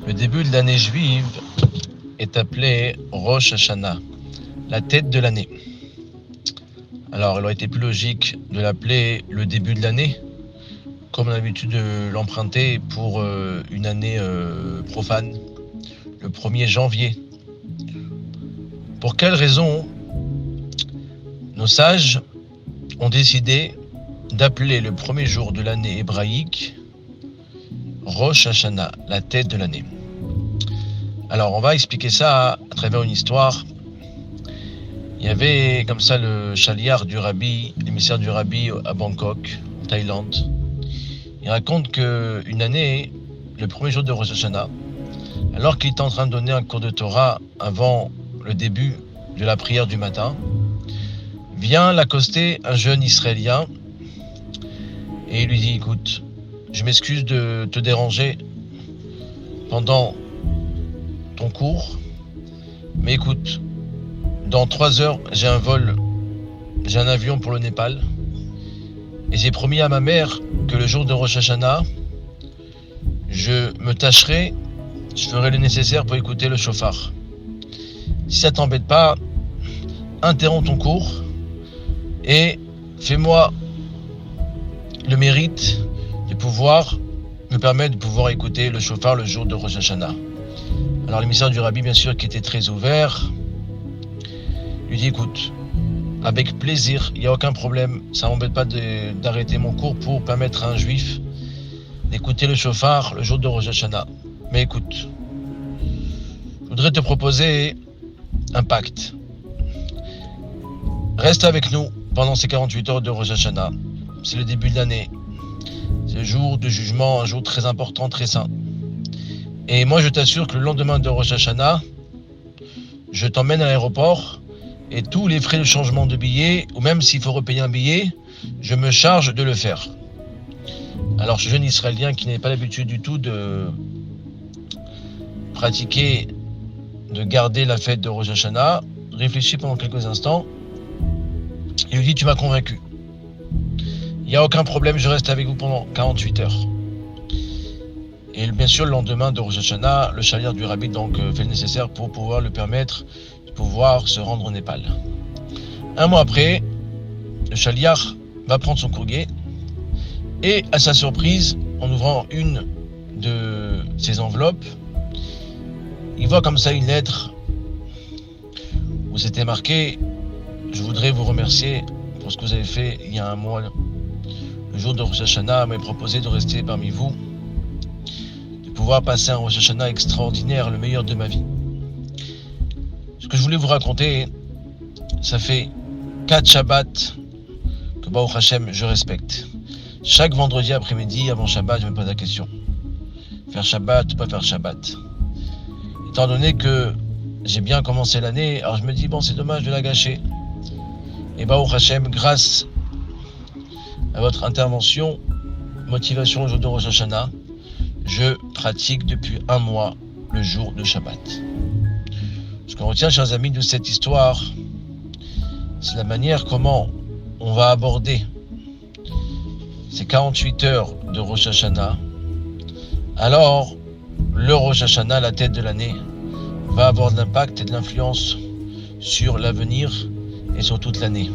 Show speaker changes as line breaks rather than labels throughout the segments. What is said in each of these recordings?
Le début de l'année juive est appelé Rosh Hashanah, la tête de l'année. Alors, il aurait été plus logique de l'appeler le début de l'année, comme on a l'habitude de l'emprunter pour une année profane, le 1er janvier. Pour quelle raison nos sages ont décidé d'appeler le premier jour de l'année hébraïque Rosh Hashanah, la tête de l'année? Alors, on va expliquer ça à travers une histoire. Il y avait comme ça le chaliar du rabbi, l'émissaire du rabbi à Bangkok, en Thaïlande. Il raconte qu'une année, le premier jour de Rosh Hashanah, alors qu'il était en train de donner un cours de Torah avant le début de la prière du matin, vient l'accoster un jeune Israélien et il lui dit: écoute, je m'excuse de te déranger pendant ton cours, mais écoute, dans 3 heures, j'ai un avion pour le Népal, et j'ai promis à ma mère que le jour de Rosh Hashanah, je ferai le nécessaire pour écouter le shofar. Si ça t'embête pas, interromps ton cours et fais-moi le mérite de pouvoir me permettre de pouvoir écouter le shofar le jour de Rosh Hashanah. Alors l'émissaire du rabbi, bien sûr, qui était très ouvert, lui dit: écoute, avec plaisir, il n'y a aucun problème, ça ne m'embête pas d'arrêter mon cours pour permettre à un juif d'écouter le shofar le jour de Rosh Hashanah. Mais écoute, je voudrais te proposer un pacte. Reste avec nous pendant ces 48 heures de Rosh Hashanah. C'est le début de l'année. C'est le jour de jugement, un jour très important, très saint. Et moi, je t'assure que le lendemain de Rosh Hashanah, je t'emmène à l'aéroport et tous les frais de changement de billets, ou même s'il faut repayer un billet, je me charge de le faire. Alors, ce jeune Israélien qui n'avait pas l'habitude du tout de pratiquer, de garder la fête de Rosh Hashanah, réfléchit pendant quelques instants et lui dit: tu m'as convaincu. Il n'y a aucun problème, je reste avec vous pendant 48 heures. Et bien sûr, le lendemain de Rosh Hashanah, le chaliar du rabbi donc fait le nécessaire pour pouvoir le permettre de pouvoir se rendre au Népal. Un mois après, le chaliar va prendre son courrier et, à sa surprise, en ouvrant une de ses enveloppes, il voit comme ça une lettre où c'était marqué: je voudrais vous remercier pour ce que vous avez fait il y a un mois. Le jour de Rosh Hashanah, m'a proposé de rester parmi vous, de pouvoir passer un Rosh Hashanah extraordinaire, le meilleur de ma vie. Ce que je voulais vous raconter, ça fait 4 Shabbats que Baruch Hashem, je respecte. Chaque vendredi après-midi, avant Shabbat, je me pose la question: faire Shabbat ou pas faire Shabbat? Étant donné que j'ai bien commencé l'année, alors je me dis, bon, c'est dommage de la gâcher. Et Baruch Hashem, grâce à votre intervention, motivation au jour de Rosh Hashanah, je pratique depuis un mois le jour de Shabbat. Ce qu'on retient, chers amis, de cette histoire, c'est la manière comment on va aborder ces 48 heures de Rosh Hashanah. Alors, le Rosh Hashanah, la tête de l'année, va avoir de l'impact et de l'influence sur l'avenir et sur toute l'année.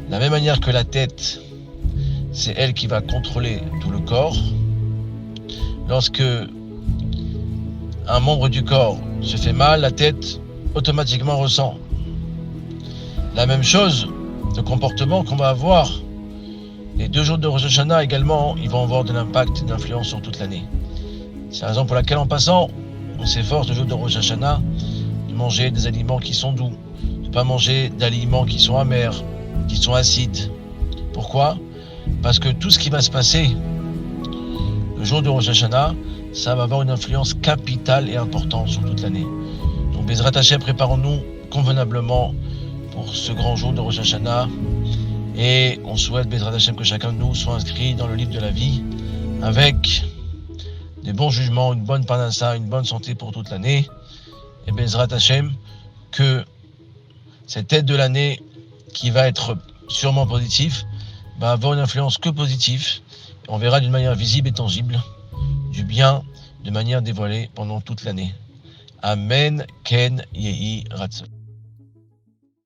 De la même manière que la tête, c'est elle qui va contrôler tout le corps. Lorsque un membre du corps se fait mal, la tête automatiquement ressent. La même chose, le comportement qu'on va avoir, les 2 jours de Rosh Hashanah également, ils vont avoir de l'impact et de l'influence sur toute l'année. C'est la raison pour laquelle, en passant, on s'efforce le jour de Rosh Hashanah de manger des aliments qui sont doux, de ne pas manger d'aliments qui sont amers, qui sont acides. Pourquoi ? Parce que tout ce qui va se passer le jour de Rosh Hashanah, ça va avoir une influence capitale et importante sur toute l'année. Donc, Bezrat Hashem, préparons-nous convenablement pour ce grand jour de Rosh Hashanah. Et on souhaite, Bezrat Hashem, que chacun de nous soit inscrit dans le livre de la vie avec des bons jugements, une bonne parnassa, une bonne santé pour toute l'année. Et Bezrat Hashem, que cette tête de l'année qui va être sûrement positive, va avoir une influence que positive. On verra d'une manière visible et tangible du bien de manière dévoilée pendant toute l'année. Amen, Ken, Yehi, Ratzon.